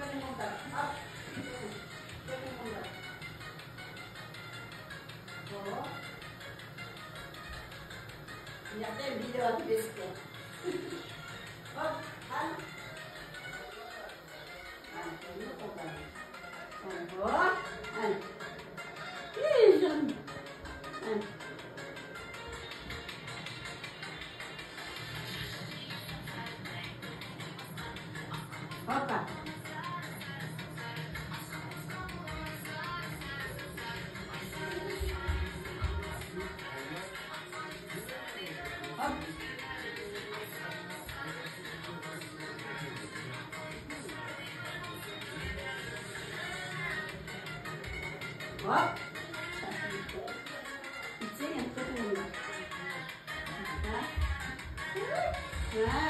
Kalimutan. Up. Kalimutan. Oo. Natin, video at biscuit. Up. Up. Kalimutan ka. Oh. Ay. Yan. Ay. Opa. Hop. Hop. Sige, ito muna. Ha? Ha?